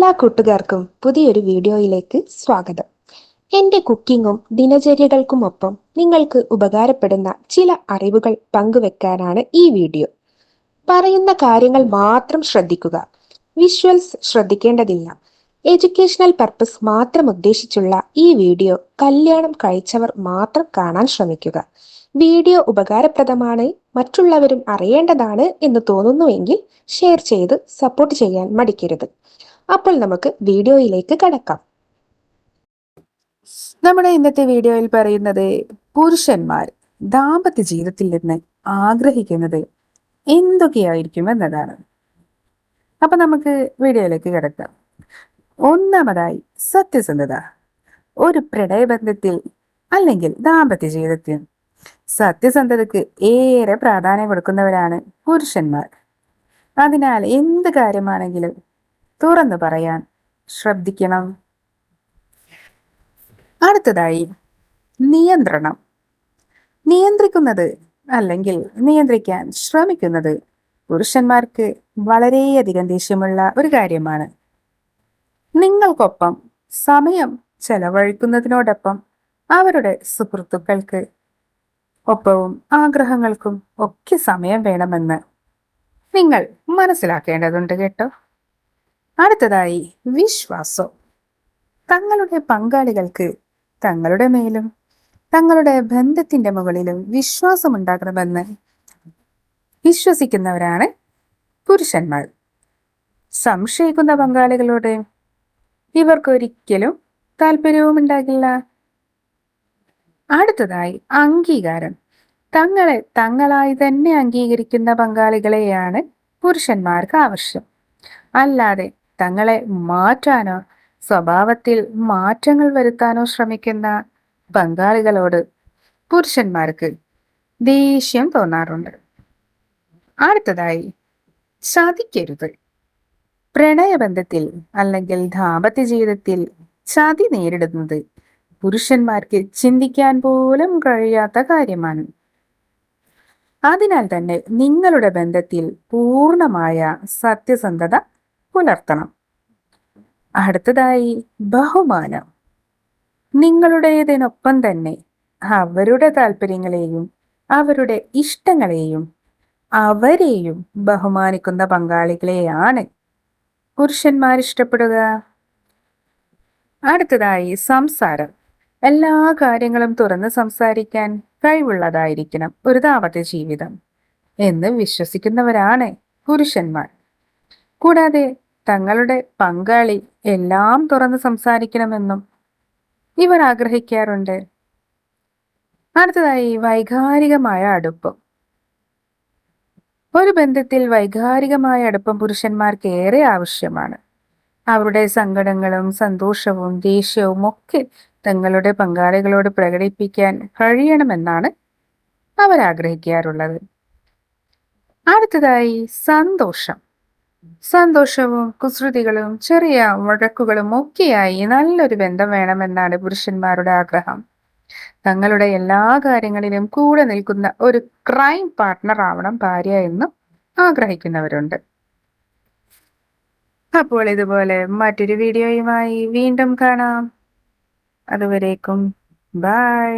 എല്ലാ കൂട്ടുകാർക്കും പുതിയൊരു വീഡിയോയിലേക്ക് സ്വാഗതം. എൻ്റെ കുക്കിങ്ങും ദിനചര്യകൾക്കുമൊപ്പം നിങ്ങൾക്ക് ഉപകാരപ്പെടുന്ന ചില അറിവുകൾ പങ്കുവെക്കാനാണ് ഈ വീഡിയോ. പറയുന്ന കാര്യങ്ങൾ മാത്രം ശ്രദ്ധിക്കുക. വിഷ്വൽസ് ശ്രദ്ധിക്കേണ്ടതില്ല. എഡ്യൂക്കേഷണൽ പർപ്പസ് മാത്രം ഉദ്ദേശിച്ചുള്ള ഈ വീഡിയോ കല്യാണം കഴിച്ചവർ മാത്രം കാണാൻ ശ്രമിക്കുക. വീഡിയോ ഉപകാരപ്രദമാണ്, മറ്റുള്ളവരും അറിയേണ്ടതാണ് എന്ന് തോന്നുന്നുവെങ്കിൽ ഷെയർ ചെയ്ത് സപ്പോർട്ട് ചെയ്യാൻ മടിക്കരുത്. അപ്പോൾ നമുക്ക് വീഡിയോയിലേക്ക് കടക്കാം. നമ്മുടെ ഇന്നത്തെ വീഡിയോയിൽ പറയുന്നത് പുരുഷന്മാർ ദാമ്പത്യ ജീവിതത്തിൽ നിന്ന് ആഗ്രഹിക്കുന്നത് എന്തൊക്കെയായിരിക്കും എന്നതാണ്. അപ്പൊ നമുക്ക് വീഡിയോയിലേക്ക് കിടക്കാം. ഒന്നാമതായി സത്യസന്ധത. ഒരു പ്രണയബന്ധത്തിൽ അല്ലെങ്കിൽ ദാമ്പത്യ ജീവിതത്തിൽ സത്യസന്ധതയ്ക്ക് ഏറെ പ്രാധാന്യം കൊടുക്കുന്നവരാണ് പുരുഷന്മാർ. അതിനാൽ എന്ത് കാര്യമാണെങ്കിലും തുറന്നു പറയാൻ ശ്രദ്ധിക്കണം. അടുത്തതായി നിയന്ത്രണം. നിയന്ത്രിക്കുന്നത് അല്ലെങ്കിൽ നിയന്ത്രിക്കാൻ ശ്രമിക്കുന്നത് പുരുഷന്മാർക്ക് വളരെയധികം ദേഷ്യമുള്ള ഒരു കാര്യമാണ്. നിങ്ങൾക്കൊപ്പം സമയം ചെലവഴിക്കുന്നതിനോടൊപ്പം അവരുടെ സുഹൃത്തുക്കൾക്ക് ഒപ്പവും ആഗ്രഹങ്ങൾക്കും ഒക്കെ സമയം വേണമെന്ന് നിങ്ങൾ മനസ്സിലാക്കേണ്ടതുണ്ട് കേട്ടോ. അടുത്തതായി വിശ്വാസം. തങ്ങളുടെ പങ്കാളികൾക്ക് തങ്ങളുടെ മേലും തങ്ങളുടെ ബന്ധത്തിന്റെ മുകളിലും വിശ്വാസമുണ്ടാകണമെന്ന് വിശ്വസിക്കുന്നവരാണ് പുരുഷന്മാർ. സംശയിക്കുന്ന പങ്കാളികളോട് ഇവർക്കൊരിക്കലും താല്പര്യവും ഉണ്ടാകില്ല. അടുത്തതായി അംഗീകാരം. തങ്ങളെ തങ്ങളായി തന്നെ അംഗീകരിക്കുന്ന പങ്കാളികളെയാണ് പുരുഷന്മാർക്ക് ആവശ്യം. അല്ലാതെ തങ്ങളെ മാറ്റാനോ സ്വഭാവത്തിൽ മാറ്റങ്ങൾ വരുത്താനോ ശ്രമിക്കുന്ന പങ്കാളികളോട് പുരുഷന്മാർക്ക് ദേഷ്യം തോന്നാറുണ്ട്. അടുത്തതായി ചതിക്കരുത്. പ്രണയബന്ധത്തിൽ അല്ലെങ്കിൽ ദാമ്പത്യ ജീവിതത്തിൽ ചതി നേരിടുന്നത് പുരുഷന്മാർക്ക് ചിന്തിക്കാൻ പോലും കഴിയാത്ത കാര്യമാണ്. അതിനാൽ തന്നെ നിങ്ങളുടെ ബന്ധത്തിൽ പൂർണ്ണമായ സത്യസന്ധത പുലർത്തണം. അടുത്തതായി ബഹുമാനം. നിങ്ങളുടേതിനൊപ്പം തന്നെ അവരുടെ താല്പര്യങ്ങളെയും അവരുടെ ഇഷ്ടങ്ങളെയും അവരെയും ബഹുമാനിക്കുന്ന പങ്കാളികളെയാണ് പുരുഷന്മാർ ഇഷ്ടപ്പെടുക. അടുത്തതായി സംസാരം. എല്ലാ കാര്യങ്ങളും തുറന്ന് സംസാരിക്കാൻ കഴിവുള്ളതായിരിക്കണം ഒരു ദാമ്പത്യ ജീവിതം എന്ന് വിശ്വസിക്കുന്നവരാണ് പുരുഷന്മാർ. കൂടാതെ തങ്ങളുടെ പങ്കാളി എല്ലാം തുറന്ന് സംസാരിക്കണമെന്നും ഇവർ ആഗ്രഹിക്കാറുണ്ട്. അടുത്തതായി വൈകാരികമായ അടുപ്പം. ഒരു ബന്ധത്തിൽ വൈകാരികമായ അടുപ്പം പുരുഷന്മാർക്ക് ഏറെ ആവശ്യമാണ്. അവരുടെ സങ്കടങ്ങളും സന്തോഷവും ദേഷ്യവും ഒക്കെ തങ്ങളുടെ പങ്കാളികളോട് പ്രകടിപ്പിക്കാൻ കഴിയണമെന്നാണ് അവർ ആഗ്രഹിക്കാറുള്ളത്. അടുത്തതായി സന്തോഷം. സന്തോഷവും കുസൃതികളും ചെറിയ വഴക്കുകളും ഒക്കെയായി നല്ലൊരു ബന്ധം വേണമെന്നാണ് പുരുഷന്മാരുടെ ആഗ്രഹം. തങ്ങളുടെ എല്ലാ കാര്യങ്ങളിലും കൂടെ നിൽക്കുന്ന ഒരു ക്രൈം പാർട്ട്ണർ ആവണം ഭാര്യ എന്ന് ആഗ്രഹിക്കുന്നവരുണ്ട്. അപ്പോൾ ഇതുപോലെ മറ്റൊരു വീഡിയോയുമായി വീണ്ടും കാണാം. അതുവരേക്കും ബൈ.